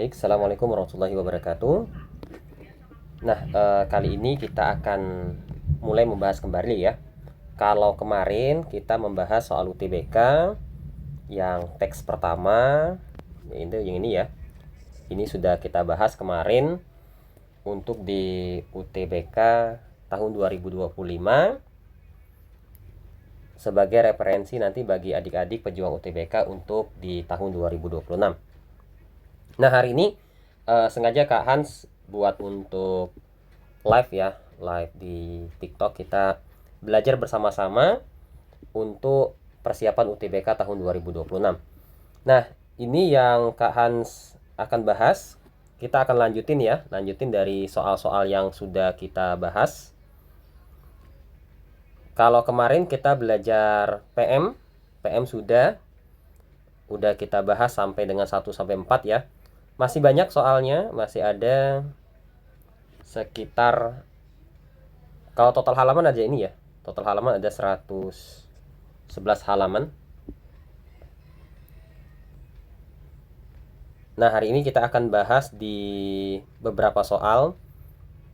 Baik, Assalamualaikum warahmatullahi wabarakatuh. Nah, kali ini kita akan mulai membahas kembali ya. Kalau kemarin kita membahas soal UTBK yang teks pertama, yaitu yang ini ya. Ini sudah kita bahas kemarin untuk di UTBK tahun 2025 sebagai referensi nanti bagi adik-adik pejuang UTBK untuk di tahun 2026. Nah, hari ini sengaja Kak Hans buat untuk live ya, live di TikTok, kita belajar bersama-sama untuk persiapan UTBK tahun 2026. Nah, ini yang Kak Hans akan bahas. Kita akan lanjutin ya, lanjutin dari soal-soal yang sudah kita bahas. Kalau kemarin kita belajar PM sudah kita bahas sampai dengan 1 sampai 4 ya. Masih banyak soalnya, masih ada sekitar, kalau total halaman aja ini ya, total halaman ada 111 halaman. Nah, hari ini kita akan bahas di beberapa soal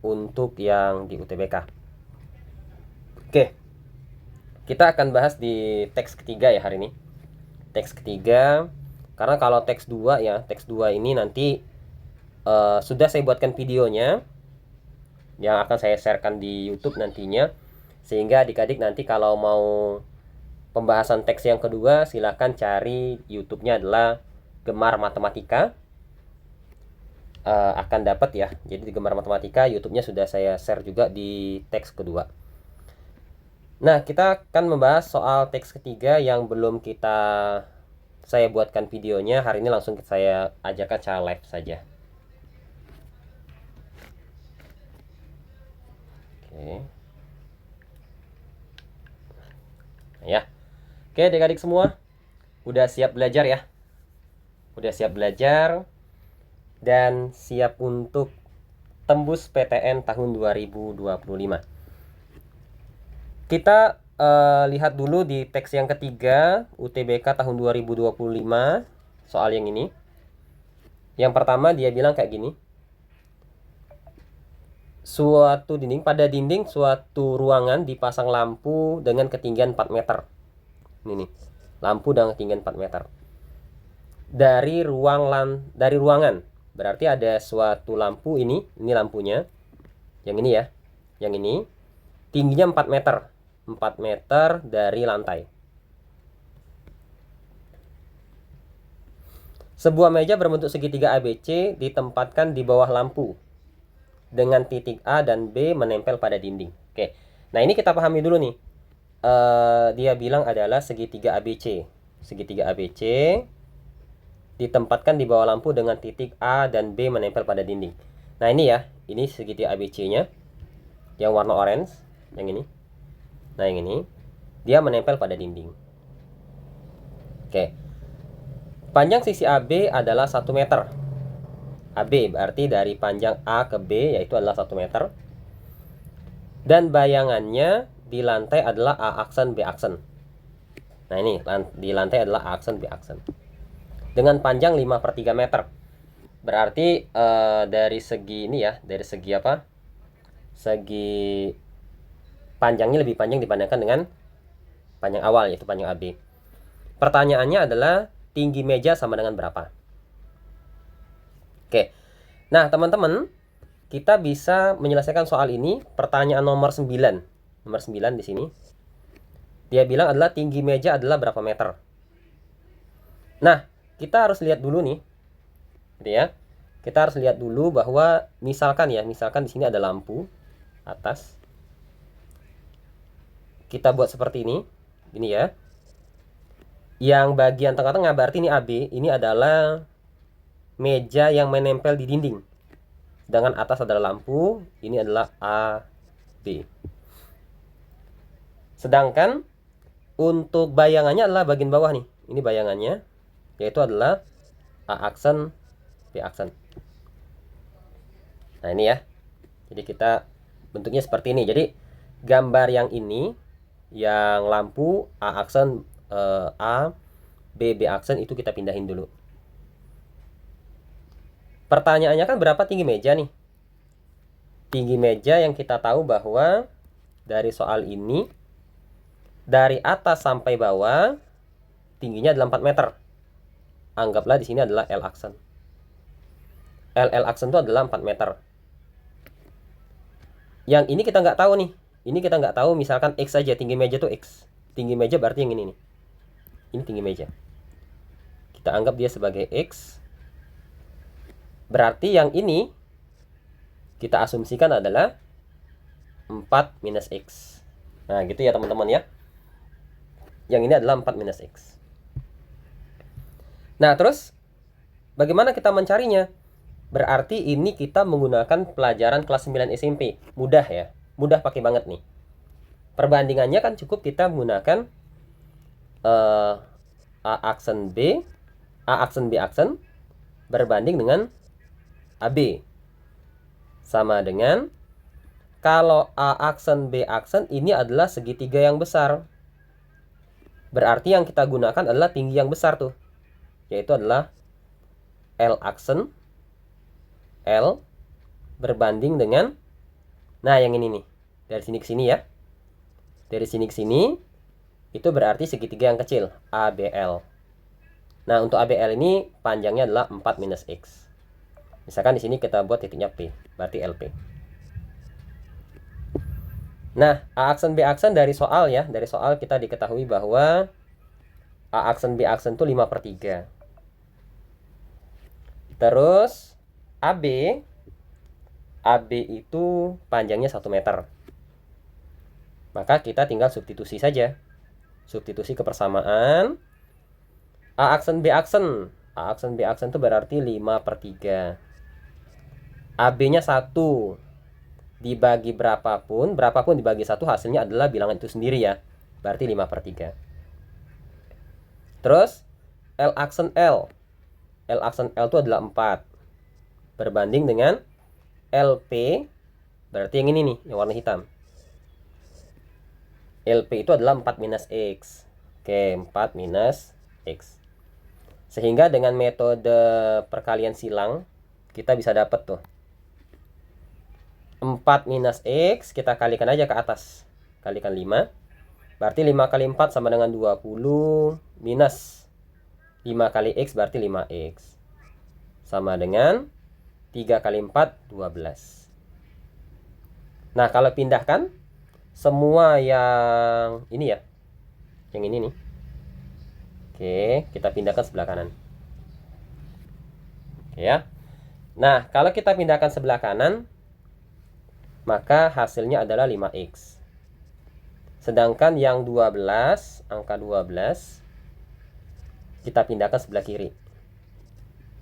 untuk yang di UTBK. Oke, kita akan bahas di teks ketiga ya hari ini. Teks ketiga, karena kalau teks 2 ya, teks 2 ini nanti sudah saya buatkan videonya yang akan saya sharekan di YouTube nantinya, sehingga adik-adik nanti kalau mau pembahasan teks yang kedua silahkan cari YouTube-nya adalah Gemar Matematika, akan dapat ya. Jadi di Gemar Matematika YouTube-nya sudah saya share juga di teks kedua. Nah, kita akan membahas soal teks ketiga yang belum saya buatkan videonya. Hari ini langsung saya ajak cara live saja. Oke. Ya. Oke, adik-adik semua. Udah siap belajar ya? Udah siap belajar dan siap untuk tembus PTN tahun 2025. Kita lihat dulu di teks yang ketiga UTBK tahun 2025, soal yang ini. Yang pertama dia bilang kayak gini. Pada dinding suatu ruangan dipasang lampu dengan ketinggian 4 meter. Ini nih, lampu dengan ketinggian 4 meter. Dari ruangan. Berarti ada suatu lampu ini lampunya. Yang ini ya. Yang ini tingginya 4 meter. 4 meter dari lantai. Sebuah meja berbentuk segitiga ABC ditempatkan di bawah lampu dengan titik A dan B menempel pada dinding. Oke. Nah, ini kita pahami dulu nih. Dia bilang adalah segitiga ABC. Segitiga ABC ditempatkan di bawah lampu dengan titik A dan B menempel pada dinding. Nah, ini ya. Ini segitiga ABC-nya. Yang warna orange. Yang ini. Nah, yang ini dia menempel pada dinding. Oke. Panjang sisi AB adalah 1 meter. AB berarti dari panjang A ke B yaitu adalah 1 meter. Dan bayangannya di lantai adalah A aksen B aksen. Nah, ini di lantai adalah A aksen B aksen. Dengan panjang 5/3 meter. Berarti dari segi ini ya, dari segi apa? Segi panjangnya lebih panjang dibandingkan dengan panjang awal, yaitu panjang AB. Pertanyaannya adalah tinggi meja sama dengan berapa? Oke. Nah, teman-teman, kita bisa menyelesaikan soal ini. Pertanyaan nomor 9. Nomor 9 di sini. Dia bilang adalah tinggi meja adalah berapa meter? Nah, kita harus lihat dulu nih. Gitu ya. Kita harus lihat dulu bahwa misalkan di sini ada lampu atas. Kita buat seperti ini. Ini ya. Yang bagian tengah-tengah berarti ini AB, ini adalah meja yang menempel di dinding. Sedangkan atas adalah lampu, ini adalah AB. Sedangkan untuk bayangannya adalah bagian bawah nih. Ini bayangannya, yaitu adalah A aksen, B aksen. Nah, ini ya. Jadi kita bentuknya seperti ini. Jadi gambar yang ini, yang lampu A aksen A, B aksen itu kita pindahin dulu. Pertanyaannya kan berapa tinggi meja nih? Tinggi meja yang kita tahu bahwa dari soal ini, dari atas sampai bawah, tingginya adalah 4 meter. Anggaplah di sini adalah L aksen. L aksen itu adalah 4 meter. Yang ini kita nggak tahu nih. Ini kita nggak tahu, misalkan X saja, tinggi meja tuh X. Tinggi meja berarti yang ini nih. Ini tinggi meja. Kita anggap dia sebagai X. Berarti yang ini kita asumsikan adalah 4 minus X. Nah, gitu ya teman-teman ya. Yang ini adalah 4 minus X. Nah, terus bagaimana kita mencarinya? Berarti ini kita menggunakan pelajaran kelas 9 SMP. Mudah ya. Mudah pakai banget nih. Perbandingannya kan cukup kita menggunakan A aksen B, A aksen B aksen berbanding dengan AB. Sama dengan kalau A aksen B aksen ini adalah segitiga yang besar. Berarti yang kita gunakan adalah tinggi yang besar tuh. Yaitu adalah L aksen L berbanding dengan, nah yang ini nih, dari sini ke sini ya. Dari sini ke sini itu berarti segitiga yang kecil, ABL. Nah, untuk ABL ini panjangnya adalah 4 minus X. Misalkan di sini kita buat titiknya P, berarti LP. Nah, A aksen B aksen dari soal ya, dari soal kita diketahui bahwa A aksen B aksen itu 5/3. Terus AB itu panjangnya 1 meter. Maka kita tinggal substitusi saja. Substitusi kepersamaan. A aksen B aksen. A aksen B aksen itu berarti 5/3. AB-nya 1. Dibagi berapapun dibagi 1 hasilnya adalah bilangan itu sendiri ya. Berarti 5/3. Terus L aksen L. L aksen L itu adalah 4. Berbanding dengan LP, berarti yang ini nih, yang warna hitam. LP itu adalah 4 minus X. Oke, 4 minus X. Sehingga dengan metode perkalian silang, kita bisa dapat tuh. 4 minus X, kita kalikan aja ke atas. Kalikan 5. Berarti 5 kali 4 sama dengan 20 minus 5 kali X berarti 5X. Sama dengan 3 kali 4, 12. Nah, kalau pindahkan semua yang ini ya. Yang ini nih. Oke, kita pindahkan sebelah kanan. Oke ya. Nah, kalau kita pindahkan sebelah kanan, maka hasilnya adalah 5X. Sedangkan yang 12, angka 12, kita pindahkan sebelah kiri.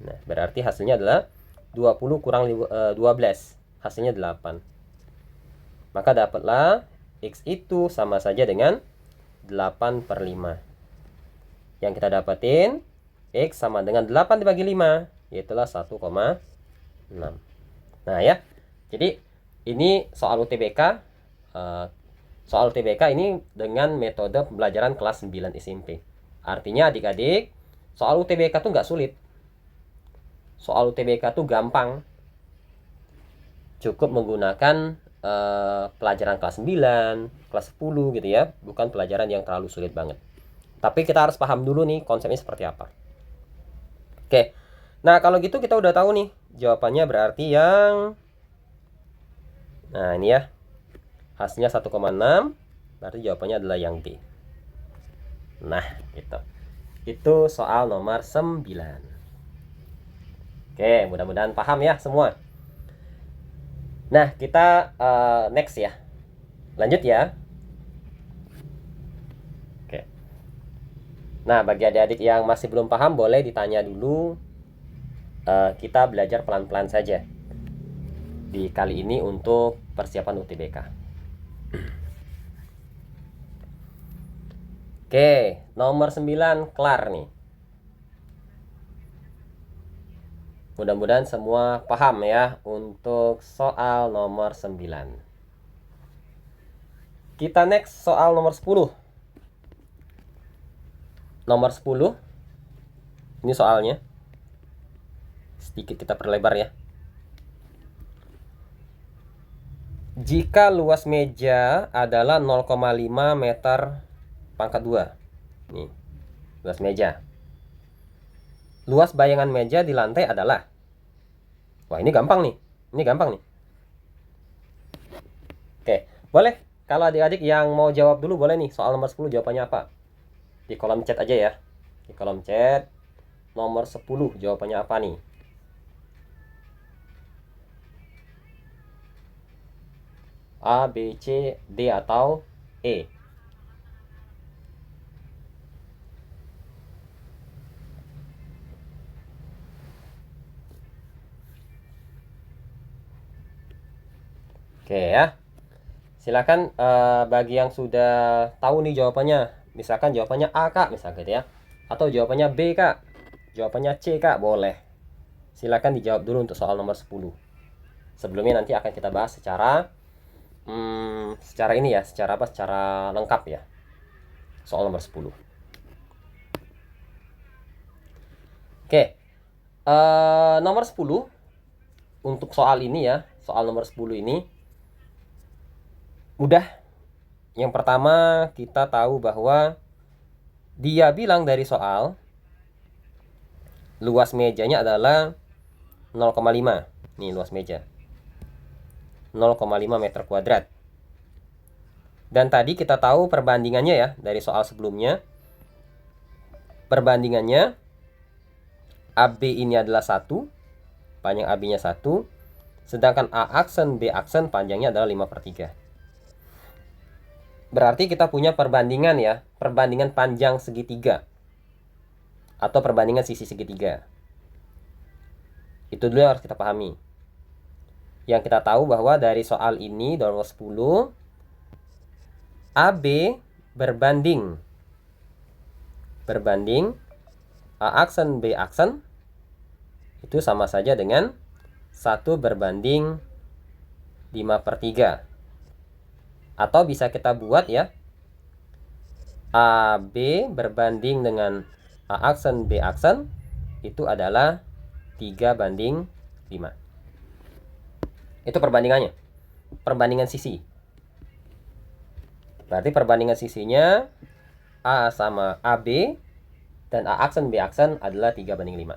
Nah, berarti hasilnya adalah 20 kurang 12, hasilnya 8. Maka dapatlah X itu sama saja dengan 8/5. Yang kita dapatin, X sama dengan 8 dibagi 5, yaitulah 1,6. Nah ya, jadi ini soal UTBK. Soal UTBK ini dengan metode pembelajaran kelas 9 SMP. Artinya adik-adik, soal UTBK tuh nggak sulit. Soal UTBK tuh gampang. Cukup menggunakan pelajaran kelas 9, kelas 10 gitu ya. Bukan pelajaran yang terlalu sulit banget. Tapi kita harus paham dulu nih konsepnya seperti apa. Oke. Nah, kalau gitu kita udah tahu nih jawabannya, berarti yang, nah ini ya. Hasilnya 1,6. Berarti jawabannya adalah yang B. Nah, gitu. Itu soal nomor 9. Oke, mudah-mudahan paham ya semua. Nah, kita next ya. Lanjut ya. Oke. Nah, bagi adik-adik yang masih belum paham, boleh ditanya dulu. Kita belajar pelan-pelan saja. Di kali ini untuk persiapan UTBK. Oke, nomor 9 kelar nih. Mudah-mudahan semua paham ya untuk soal nomor 9. Kita next soal nomor 10. Nomor 10. Ini soalnya. Sedikit kita perlebar ya. Jika luas meja adalah 0,5 meter pangkat 2. Nih, luas meja. Luas bayangan meja di lantai adalah. Wah, ini gampang nih. Ini gampang nih. Oke, boleh. Kalau adik-adik yang mau jawab dulu boleh nih. Soal nomor 10 jawabannya apa? Di kolom chat aja ya. Di kolom chat nomor 10 jawabannya apa nih? A, B, C, D, atau E? Oke ya. Silakan bagi yang sudah tahu nih jawabannya. Misalkan jawabannya A, Kak, misalkan gitu ya. Atau jawabannya B, Kak. Jawabannya C, Kak, boleh. Silakan dijawab dulu untuk soal nomor 10. Sebelumnya nanti akan kita bahas secara ini ya, secara lengkap ya. Soal nomor 10. Oke. Nomor 10 untuk soal ini ya, soal nomor 10 ini mudah. Yang pertama kita tahu bahwa dia bilang dari soal luas mejanya adalah 0,5. Nih luas meja. 0,5 meter kuadrat. Dan tadi kita tahu perbandingannya ya dari soal sebelumnya. Perbandingannya AB ini adalah 1, panjang AB-nya 1, sedangkan A aksen B aksen panjangnya adalah 5/3. Berarti kita punya perbandingan ya, perbandingan panjang segitiga atau perbandingan sisi segitiga. Itu dulu yang harus kita pahami. Yang kita tahu bahwa dari soal ini nomor 10 AB berbanding A aksen B aksen itu sama saja dengan 1 berbanding 5/3. Atau bisa kita buat ya, AB berbanding dengan A aksen B aksen itu adalah 3/5. Itu perbandingannya. Perbandingan sisi. Berarti perbandingan sisinya A sama AB dan A aksen B aksen adalah 3/5.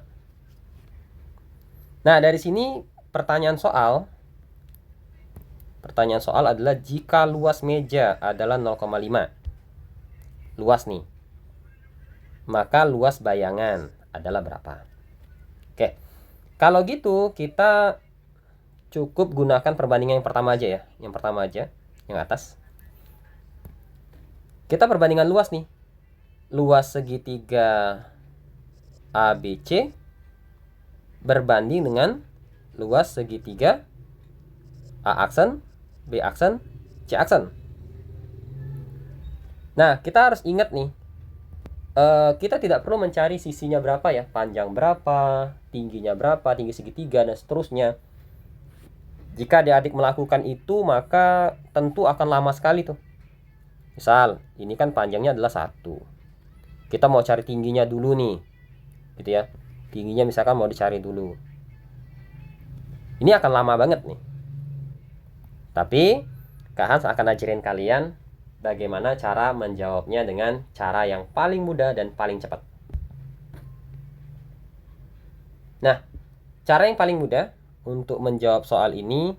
Nah, dari sini pertanyaan soal adalah jika luas meja adalah 0,5. Luas nih. Maka luas bayangan adalah berapa? Oke. Kalau gitu kita cukup gunakan perbandingan yang pertama aja ya. Yang pertama aja, yang atas. Kita perbandingan luas nih. Luas segitiga ABC berbanding dengan luas segitiga A aksen, B aksen, C aksen. Nah, kita harus ingat nih. Kita tidak perlu mencari sisinya berapa ya. Panjang berapa, tingginya berapa, tinggi segitiga, dan seterusnya. Jika adik-adik melakukan itu, maka tentu akan lama sekali tuh. Misal, ini kan panjangnya adalah 1. Kita mau cari tingginya dulu nih. Gitu ya. Tingginya misalkan mau dicari dulu. Ini akan lama banget nih. Tapi, Kak Hans akan ajarin kalian bagaimana cara menjawabnya dengan cara yang paling mudah dan paling cepat. Nah, cara yang paling mudah untuk menjawab soal ini,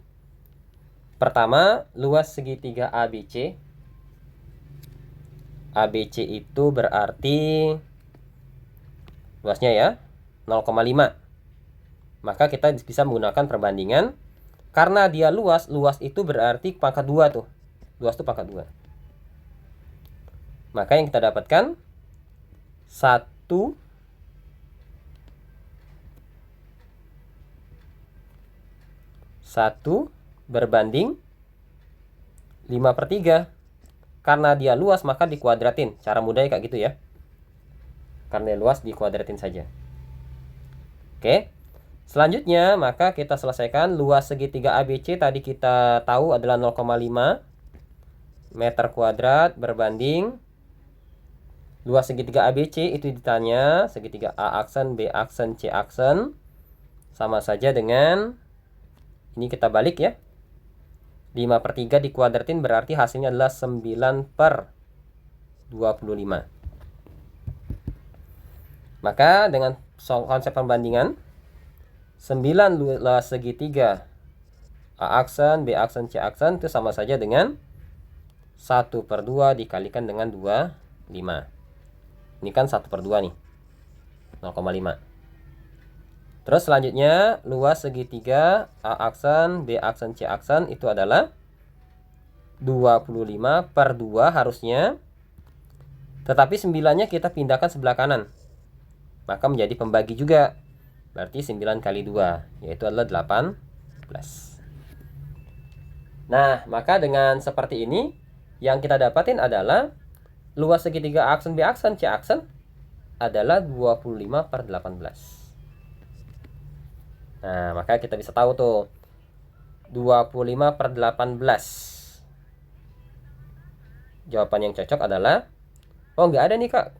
pertama, luas segitiga ABC. ABC itu berarti luasnya ya 0,5. Maka kita bisa menggunakan perbandingan. Karena dia luas itu berarti pangkat 2 tuh. Luas itu pangkat 2. Maka yang kita dapatkan 1 berbanding 5/3. Karena dia luas maka dikuadratin. Cara mudahnya kayak gitu ya. Karena dia luas dikuadratin saja. Oke. Selanjutnya maka kita selesaikan luas segitiga ABC tadi kita tahu adalah 0,5 meter kuadrat berbanding luas segitiga ABC itu ditanya segitiga A aksen, B aksen, C aksen sama saja dengan, ini kita balik ya, 5/3 dikuadratin berarti hasilnya adalah 9/25. Maka dengan konsep perbandingan, 9 luas segitiga A aksen, B aksen, C aksen itu sama saja dengan 1/2 dikalikan dengan 25. Ini kan 1/2 nih, 0,5. Terus selanjutnya luas segitiga A aksen, B aksen, C aksen itu adalah 25/2 harusnya. Tetapi 9-nya kita pindahkan sebelah kanan. Maka menjadi pembagi juga. Berarti 9 kali 2, yaitu adalah 18. Nah, maka dengan seperti ini, yang kita dapatin adalah luas segitiga A aksen, B aksen, C aksen adalah 25/18. Nah, maka kita bisa tahu tuh 25/18. Jawaban yang cocok adalah, oh nggak ada nih kak,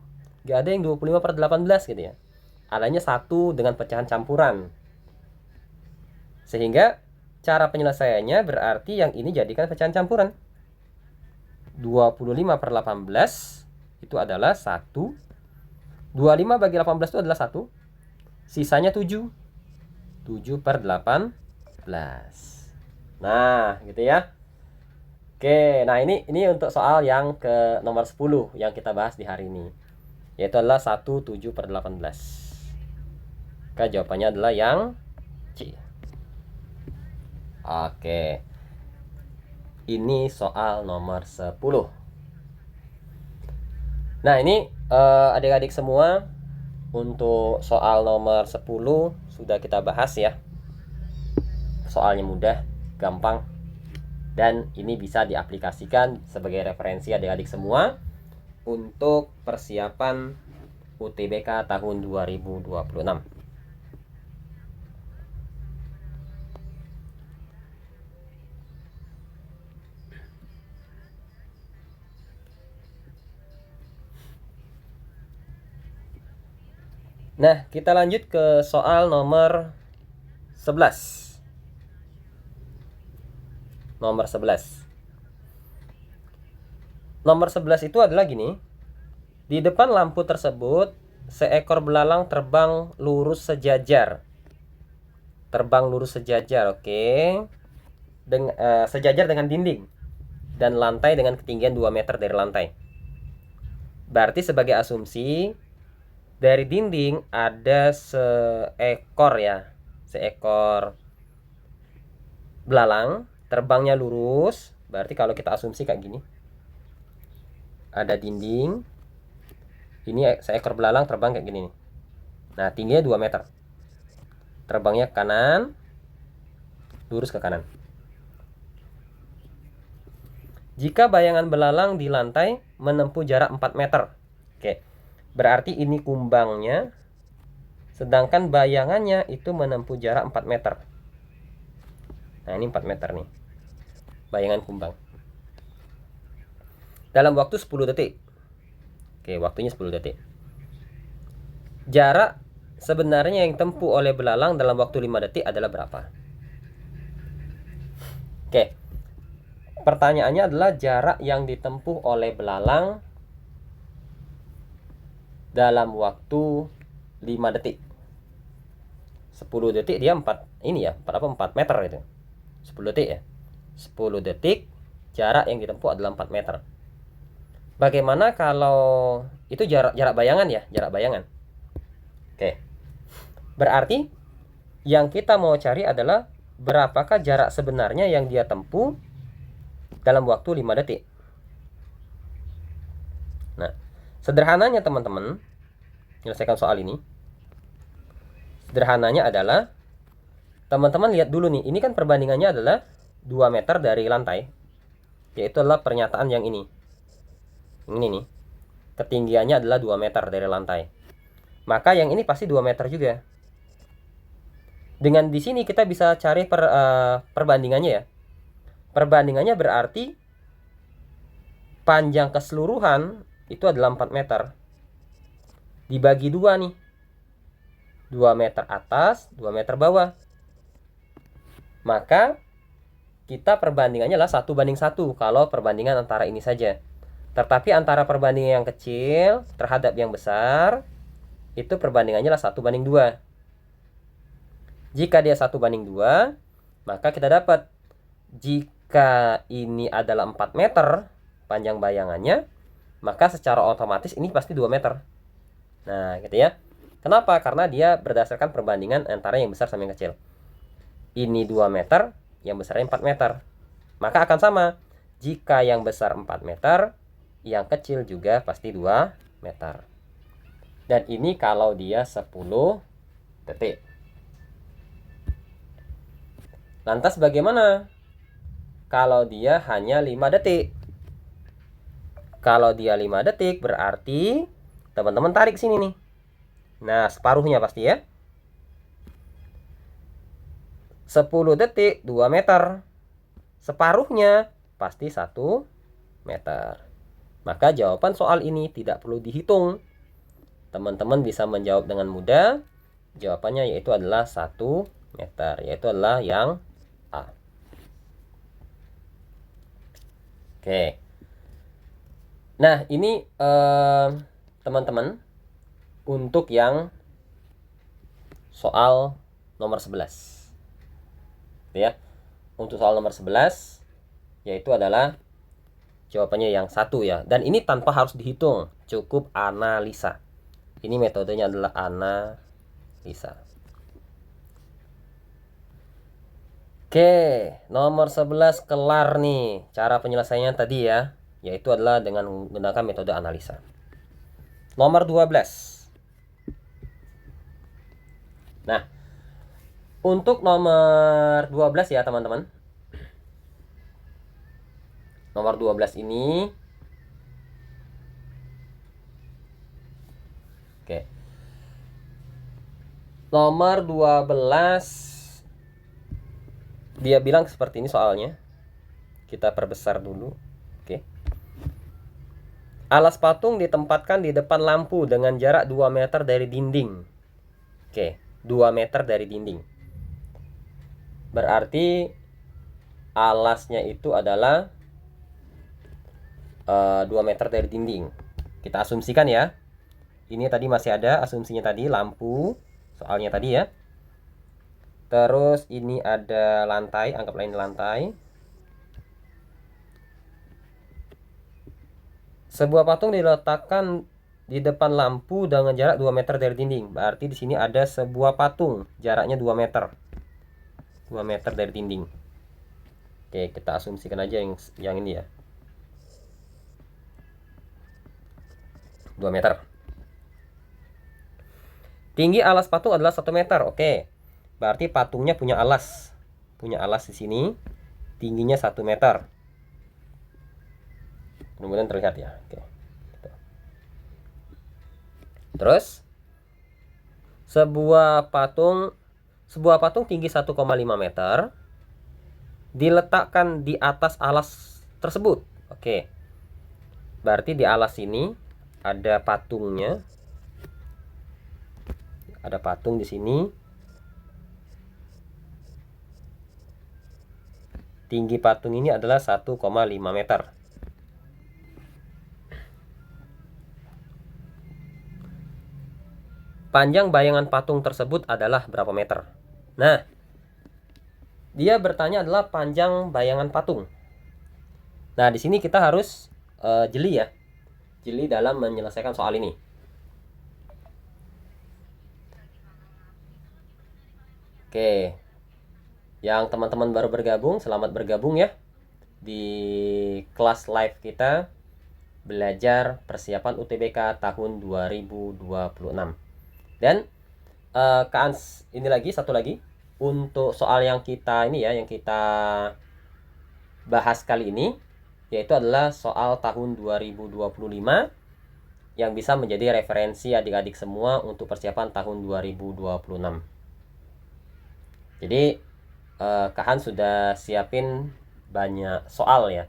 nggak ada yang 25/18 gitu ya. Adanya 1 dengan pecahan campuran. Sehingga cara penyelesaiannya berarti yang ini jadikan pecahan campuran. 25/18 itu adalah 1. 25 bagi 18 itu adalah 1. Sisanya 7. 7/18. Nah, gitu ya. Oke, nah ini untuk soal yang ke nomor 10 yang kita bahas di hari ini. Yaitu adalah 1/7/18. Maka jawabannya adalah yang C. Oke. Ini soal nomor 10. Nah, ini adik-adik semua, untuk soal nomor 10 sudah kita bahas ya. Soalnya mudah, gampang, dan ini bisa diaplikasikan sebagai referensi adik-adik semua untuk persiapan UTBK tahun 2026. Nah, kita lanjut ke soal nomor 11. Nomor 11. Nomor 11 itu adalah gini. Di depan lampu tersebut, seekor belalang terbang lurus sejajar. Terbang lurus sejajar, oke. Sejajar dengan dinding dan lantai dengan ketinggian 2 meter dari lantai. Berarti sebagai asumsi, dari dinding ada seekor belalang, terbangnya lurus. Berarti kalau kita asumsi kayak gini, ada dinding, ini seekor belalang terbang kayak gini nih. Nah, tingginya 2 meter. Terbangnya ke kanan, lurus ke kanan. Jika bayangan belalang di lantai menempuh jarak 4 meter. Oke. Berarti ini kumbangnya, sedangkan bayangannya itu menempuh jarak 4 meter. Nah, ini 4 meter nih. Bayangan kumbang. Dalam waktu 10 detik. Oke, waktunya 10 detik. Jarak sebenarnya yang ditempuh oleh belalang dalam waktu 5 detik adalah berapa? Oke. Pertanyaannya adalah jarak yang ditempuh oleh belalang dalam waktu 5 detik. 10 detik dia 4 meter itu. 10 detik ya. 10 detik jarak yang ditempuh adalah 4 meter. Bagaimana kalau itu jarak bayangan ya, jarak bayangan. Oke. Berarti yang kita mau cari adalah berapakah jarak sebenarnya yang dia tempuh dalam waktu 5 detik. Nah, sederhananya teman-teman, menyelesaikan soal ini. Sederhananya adalah, teman-teman lihat dulu nih, ini kan perbandingannya adalah 2 meter dari lantai. Yaitu adalah pernyataan yang ini. Ini nih, ketinggiannya adalah 2 meter dari lantai. Maka yang ini pasti 2 meter juga. Dengan di sini kita bisa cari perbandingannya ya. Perbandingannya berarti panjang keseluruhan itu adalah 4 meter. Dibagi 2 nih. 2 meter atas, 2 meter bawah. Maka kita perbandingannya adalah 1:1 kalau perbandingan antara ini saja. Tetapi antara perbandingan yang kecil terhadap yang besar, itu perbandingannya adalah 1:2. Jika dia 1:2, maka kita dapat jika ini adalah 4 meter panjang bayangannya, maka secara otomatis ini pasti 2 meter. Nah, gitu ya. Kenapa? Karena dia berdasarkan perbandingan antara yang besar sama yang kecil. Ini 2 meter, yang besarnya 4 meter. Maka akan sama. Jika yang besar 4 meter, yang kecil juga pasti 2 meter. Dan ini kalau dia 10 detik. Lantas bagaimana kalau dia hanya 5 detik? Kalau dia 5 detik berarti teman-teman tarik sini nih. Nah, separuhnya pasti ya. 10 detik 2 meter. Separuhnya pasti 1 meter. Maka jawaban soal ini tidak perlu dihitung. Teman-teman bisa menjawab dengan mudah. Jawabannya yaitu adalah 1 meter. Yaitu adalah yang A. Oke. Nah, ini teman-teman untuk yang soal nomor 11. Ya. Untuk soal nomor 11 yaitu adalah jawabannya yang 1 ya. Dan ini tanpa harus dihitung, cukup analisa. Ini metodenya adalah analisa. Oke, nomor 11 kelar nih. Cara penyelesaiannya tadi ya, yaitu adalah dengan menggunakan metode analisa. Nomor 12. Nah, untuk nomor 12 ya teman-teman. Nomor 12 ini. Oke. Nomor 12. Dia bilang seperti ini soalnya. Kita perbesar dulu. Oke. Alas patung ditempatkan di depan lampu dengan jarak 2 meter dari dinding. Oke, 2 meter dari dinding. Berarti alasnya itu adalah 2 meter dari dinding. Kita asumsikan ya. Ini tadi masih ada asumsinya tadi, lampu. Soalnya tadi ya. Terus ini ada lantai, anggaplah ini lantai. Sebuah patung diletakkan di depan lampu dengan jarak 2 meter dari dinding. Berarti di sini ada sebuah patung, jaraknya 2 meter. 2 meter dari dinding. Oke, kita asumsikan aja yang ini ya. 2 meter. Tinggi alas patung adalah 1 meter. Oke. Berarti patungnya punya alas. Punya alas di sini. Tingginya 1 meter. Mudah-mudahan terlihat ya. Oke. Terus sebuah patung tinggi 1,5 meter diletakkan di atas alas tersebut. Oke. Berarti di alas ini ada patungnya. Ada patung di sini. Tinggi patung ini adalah 1,5 meter. Panjang bayangan patung tersebut adalah berapa meter? Nah, dia bertanya adalah panjang bayangan patung. Nah, di sini kita harus jeli ya. Jeli dalam menyelesaikan soal ini. Oke. Yang teman-teman baru bergabung, selamat bergabung ya di kelas live kita belajar persiapan UTBK tahun 2026. Dan ini lagi satu lagi untuk soal yang kita ini ya, yang kita bahas kali ini, yaitu adalah soal tahun 2025 yang bisa menjadi referensi adik-adik semua untuk persiapan tahun 2026. Jadi Kak Han sudah siapin banyak soal ya,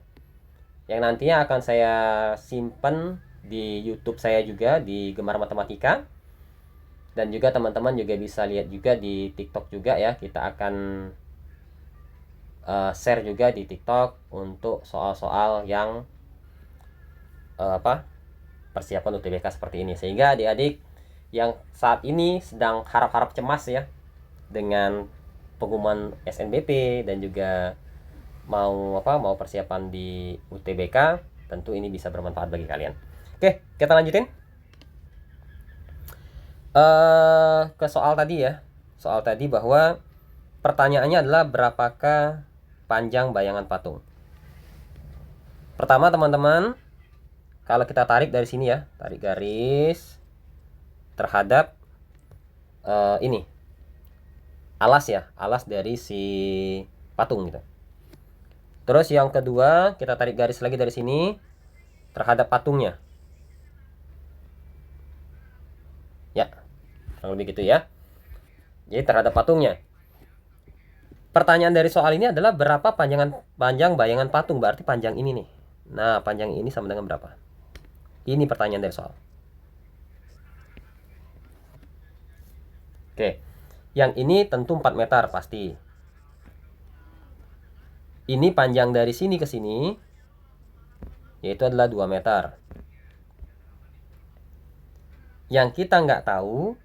yang nantinya akan saya simpan di YouTube saya juga di Gemar Matematika. Dan juga teman-teman juga bisa lihat juga di TikTok juga ya, kita akan share juga di TikTok untuk soal-soal yang persiapan UTBK seperti ini, sehingga adik-adik yang saat ini sedang harap-harap cemas ya dengan pengumuman SNBP dan juga mau persiapan di UTBK, tentu ini bisa bermanfaat bagi kalian. Oke, kita lanjutin ke soal tadi ya. Soal tadi bahwa pertanyaannya adalah berapakah panjang bayangan patung. Pertama teman-teman, kalau kita tarik dari sini ya, tarik garis terhadap ini alas ya, alas dari si patung gitu. Terus yang kedua, kita tarik garis lagi dari sini terhadap patungnya. Ya, kurang lebih gitu ya. Jadi terhadap patungnya. Pertanyaan dari soal ini adalah berapa panjang bayangan patung, berarti panjang ini nih. Nah, panjang ini sama dengan berapa? Ini pertanyaan dari soal. Oke. Yang ini tentu 4 meter pasti. Ini panjang dari sini ke sini yaitu adalah 2 meter. Yang kita nggak tahu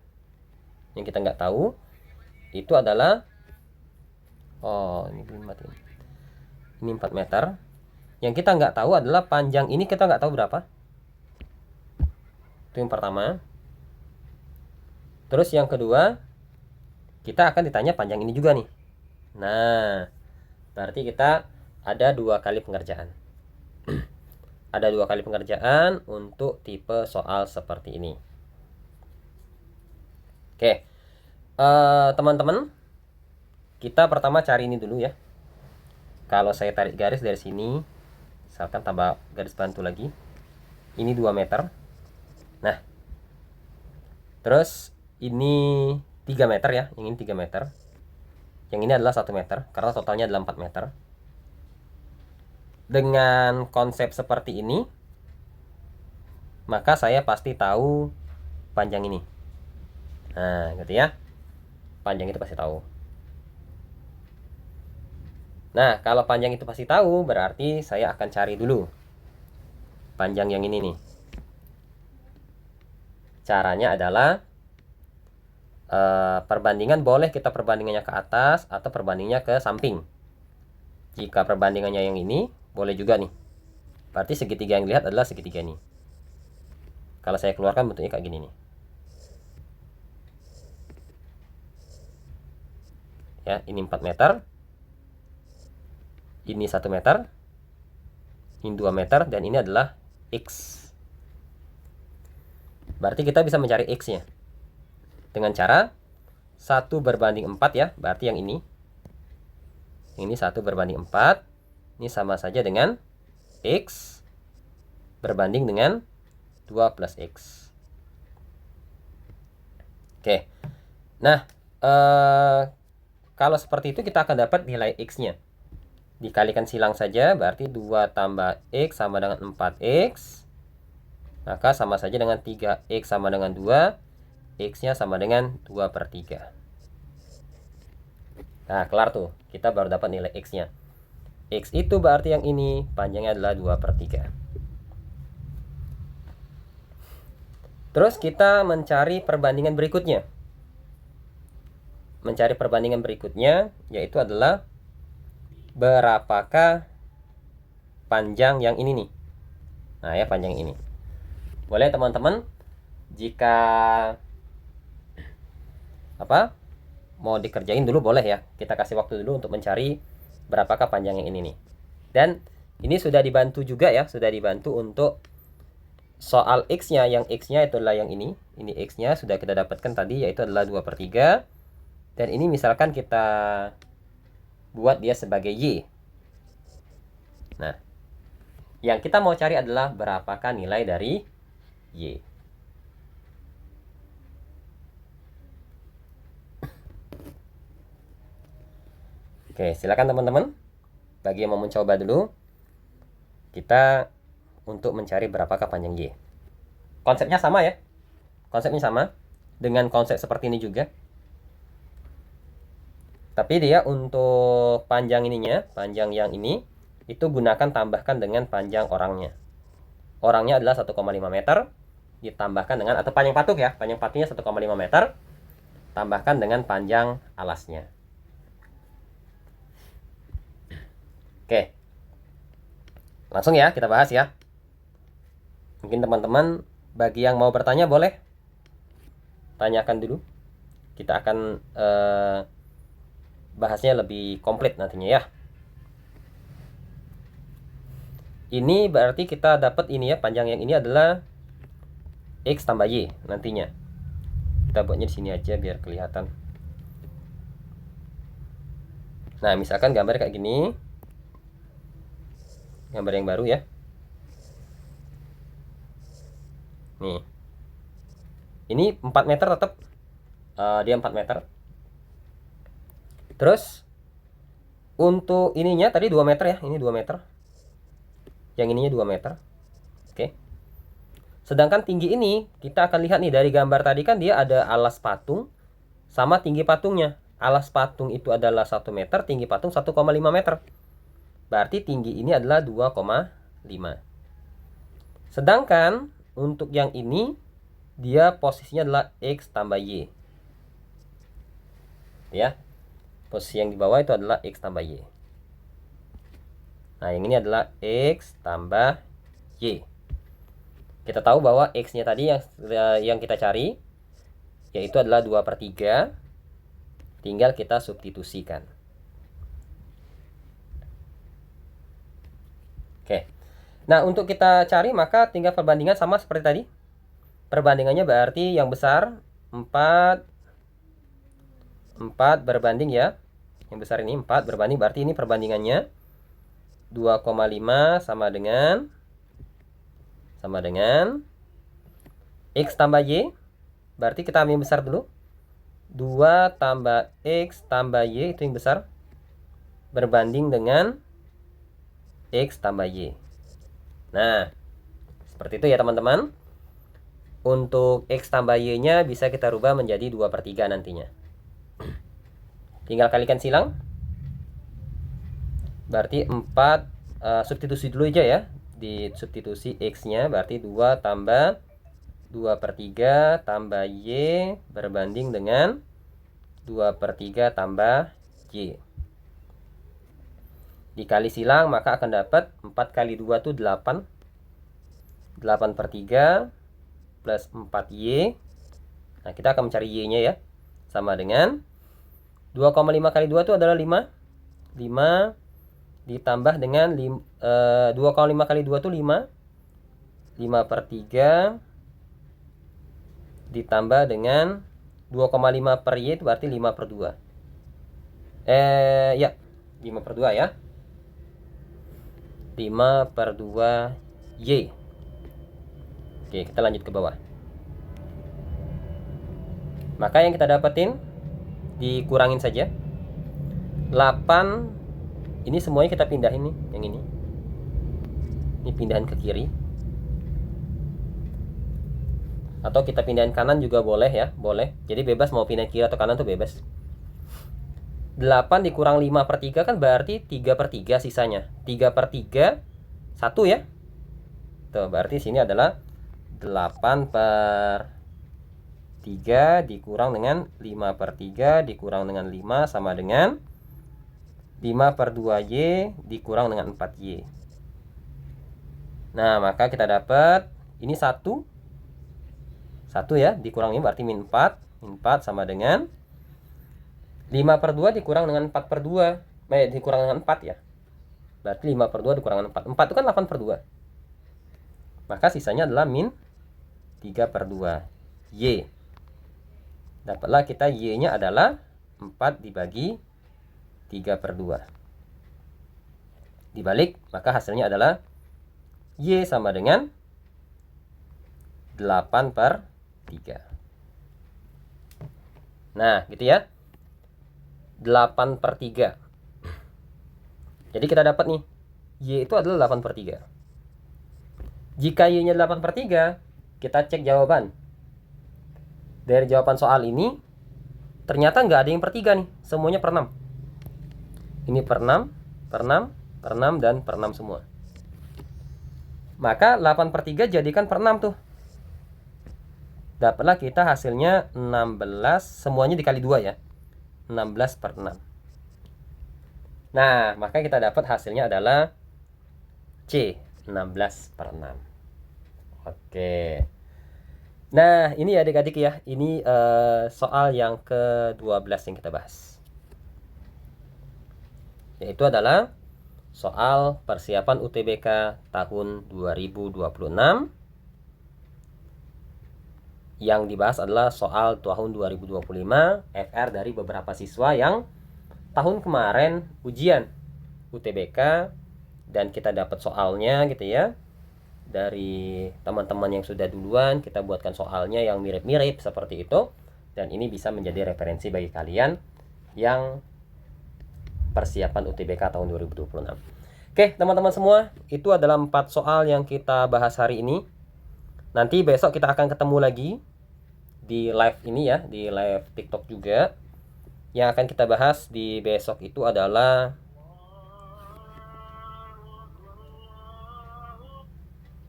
itu adalah ini 4 meter. Yang kita nggak tahu adalah panjang ini, kita nggak tahu berapa. Itu yang pertama. Terus yang kedua, kita akan ditanya panjang ini juga nih. Nah, berarti kita ada 2 kali pengerjaan. Ada 2 kali pengerjaan untuk tipe soal seperti ini. Oke, teman-teman, kita pertama cari ini dulu ya. Kalau saya tarik garis dari sini, misalkan tambah garis bantu lagi, ini 2 meter. Nah, terus ini 3 meter ya, yang ini 3 meter. Yang ini adalah 1 meter, karena totalnya adalah 4 meter. Dengan konsep seperti ini, maka saya pasti tahu panjang ini. Nah, gitu ya. Panjang itu pasti tahu. Nah, kalau panjang itu pasti tahu, berarti saya akan cari dulu panjang yang ini nih. Caranya adalah perbandingan, boleh kita perbandingannya ke atas atau perbandingannya ke samping. Jika perbandingannya yang ini, boleh juga nih. Berarti segitiga yang dilihat adalah segitiga ini. Kalau saya keluarkan bentuknya kayak gini nih. Ya, ini 4 meter. Ini 1 meter. Ini 2 meter dan ini adalah X. Berarti kita bisa mencari X-nya dengan cara 1 berbanding 4 ya, berarti yang ini. Ini 1 berbanding 4. Ini sama saja dengan X berbanding dengan 2 plus X. Oke. Nah, kalau seperti itu kita akan dapat nilai X-nya. Dikalikan silang saja, berarti 2 tambah X sama dengan 4X. Maka sama saja dengan 3X sama dengan 2. X-nya sama dengan 2 per 3. Nah, kelar tuh. Kita baru dapat nilai X-nya. X itu berarti yang ini, panjangnya adalah 2 per 3. Terus kita mencari perbandingan berikutnya. Yaitu adalah berapakah panjang yang ini nih. Nah ya, panjang ini. Boleh teman-teman, jika mau dikerjain dulu boleh ya. Kita kasih waktu dulu untuk mencari berapakah panjang yang ini nih. Dan ini sudah dibantu juga ya, sudah dibantu untuk soal X-nya. Yang X-nya itu adalah yang ini. Ini X-nya sudah kita dapatkan tadi, yaitu adalah 2 per 3. Dan ini misalkan kita buat dia sebagai Y. Nah, yang kita mau cari adalah berapakah nilai dari Y. Oke, silakan teman-teman. Bagi yang mau mencoba dulu, kita untuk mencari berapakah panjang Y. Konsepnya sama ya. Konsepnya sama. dengan konsep seperti ini juga. Tapi dia untuk panjang ininya, panjang yang ini, itu gunakan tambahkan dengan panjang orangnya. Orangnya adalah 1,5 meter, ditambahkan dengan, atau panjang patung ya, panjang patungnya 1,5 meter, tambahkan dengan panjang alasnya. Oke, langsung ya kita bahas ya. Mungkin teman-teman bagi yang mau bertanya boleh tanyakan dulu. Kita akan bahasnya lebih komplit nantinya ya. Ini berarti kita dapat ini ya, panjang yang ini adalah X tambah Y nantinya. Kita buatnya di sini aja biar kelihatan. Nah, misalkan gambar kayak gini. Gambar yang baru ya. Nih. Ini 4 meter tetap. Dia 4 meter. Terus untuk ininya tadi 2 meter ya. Ini 2 meter. Yang ininya 2 meter. Oke. Sedangkan tinggi ini kita akan lihat nih dari gambar tadi kan dia ada alas patung sama tinggi patungnya. Alas patung itu adalah 1 meter, tinggi patung 1,5 meter. Berarti tinggi ini adalah 2,5. Sedangkan untuk yang ini dia posisinya adalah X tambah Y. Ya. Posisi yang di bawah itu adalah X tambah Y. Nah, yang ini adalah X tambah Y. Kita tahu bahwa X-nya tadi yang kita cari yaitu adalah 2/3. Tinggal kita substitusikan. Oke. Nah, untuk kita cari maka tinggal perbandingan sama seperti tadi. Perbandingannya berarti yang besar 4 berbanding ya. Yang besar ini 4 berbanding, berarti ini perbandingannya 2,5 sama dengan X tambah Y. Berarti kita ambil yang besar dulu. 2 tambah X tambah Y itu yang besar. Berbanding dengan X tambah Y. Nah, seperti itu ya teman-teman. Untuk X tambah Y-nya bisa kita rubah menjadi 2/3 nantinya. Tinggal kalikan silang. Berarti 4, substitusi dulu aja ya. Di substitusi X-nya berarti 2 tambah 2/3 tambah Y berbanding dengan 2/3 tambah Y. Dikali silang maka akan dapat 4 kali 2 itu 8. 8/3 plus 4Y. Nah, kita akan mencari Y-nya ya. Sama dengan 2,5 kali 2 itu adalah 5. 5 ditambah dengan 2,5 kali 2 itu 5. 5/3 ditambah dengan 2,5 per Y itu berarti 5/2. Ya, 5/2 ya. 5/2 Y. Oke, kita lanjut ke bawah. Maka yang kita dapetin dikurangin saja. 8 ini semuanya kita pindahin nih, yang ini. Ini pindahin ke kiri. Atau kita pindahin kanan juga boleh ya, boleh. Jadi bebas mau pindah kiri atau kanan tuh bebas. 8 dikurang 5/3 kan berarti 3/3 sisanya. 3/3 1 ya. Tuh, berarti sini adalah 8/3 dikurang dengan 5/3 dikurang dengan 5 sama dengan 5/2Y dikurang dengan 4Y. Nah, maka kita dapat ini 1 ya, dikurangnya berarti min 4. Min 4 sama dengan 5/2 dikurang dengan 4/2. Dikurang dengan 4 ya. Berarti 5/2 dikurang dengan 4. 4 itu kan 8/2. Maka sisanya adalah min 3/2 Y. Dapatlah kita Y-nya adalah 4 dibagi 3/2. Dibalik, maka hasilnya adalah Y sama dengan 8/3. Nah, gitu ya. 8/3. Jadi kita dapat nih, Y itu adalah 8/3. Jika Y-nya 8/3, kita cek jawaban. Dari jawaban soal ini ternyata nggak ada yang per 3 nih, semuanya per 6. Ini per 6, per 6, per 6, dan per 6 semua. Maka 8 per 3 jadikan per 6 tuh. Dapatlah kita hasilnya 16, semuanya dikali 2 ya. 16 per 6. Nah, maka kita dapat hasilnya adalah C, 16 per 6. Oke. Nah, ini ya adik-adik ya. Ini soal yang ke-12 yang kita bahas. Yaitu adalah soal persiapan UTBK tahun 2026. Yang dibahas adalah soal tahun 2025 FR dari beberapa siswa yang tahun kemarin ujian UTBK dan kita dapat soalnya gitu ya. Dari teman-teman yang sudah duluan kita buatkan soalnya yang mirip-mirip seperti itu, dan ini bisa menjadi referensi bagi kalian yang persiapan UTBK tahun 2026. Oke teman-teman semua, itu adalah 4 soal yang kita bahas hari ini. Nanti besok kita akan ketemu lagi di live ini ya, di live TikTok juga. Yang akan kita bahas di besok itu adalah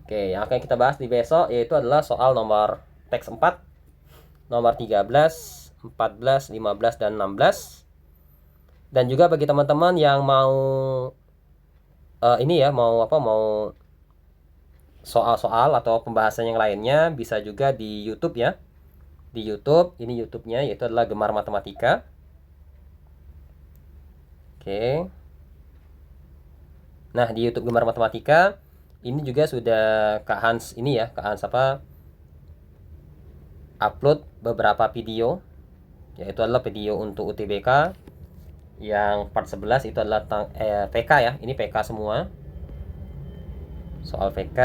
yang akan kita bahas di besok yaitu adalah soal nomor teks 4, nomor 13, 14, 15, dan 16. Dan juga bagi teman-teman yang mau ini ya, mau soal-soal atau pembahasan yang lainnya, bisa juga di YouTube ya. Di YouTube, ini YouTube-nya yaitu adalah Gemar Matematika. Oke. Nah, di YouTube Gemar Matematika ini juga sudah Kak Hans ini ya, Kak Hans upload beberapa video, yaitu adalah video untuk UTBK. Yang part 11 itu adalah PK ya, ini PK semua, soal PK.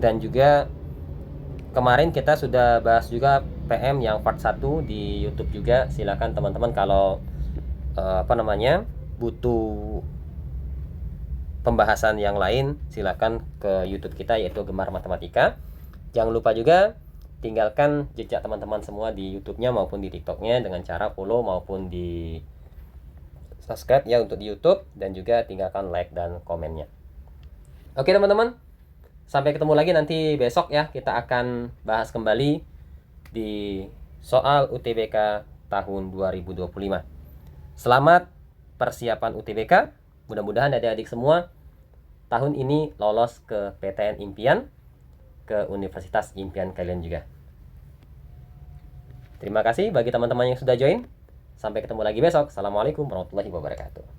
Dan juga kemarin kita sudah bahas juga PM yang part 1 di YouTube juga. Silakan teman-teman kalau butuh pembahasan yang lain, silakan ke YouTube kita yaitu Gemar Matematika. Jangan lupa juga tinggalkan jejak teman-teman semua di YouTube-nya maupun di TikTok-nya dengan cara follow maupun di subscribe ya untuk di YouTube, dan juga tinggalkan like dan komennya. Oke teman-teman, sampai ketemu lagi nanti besok ya. Kita akan bahas kembali di soal UTBK tahun 2025. Selamat persiapan UTBK. Mudah-mudahan adik-adik semua tahun ini lolos ke PTN impian, ke universitas impian kalian juga. Terima kasih bagi teman-teman yang sudah join. Sampai ketemu lagi besok. Assalamualaikum warahmatullahi wabarakatuh.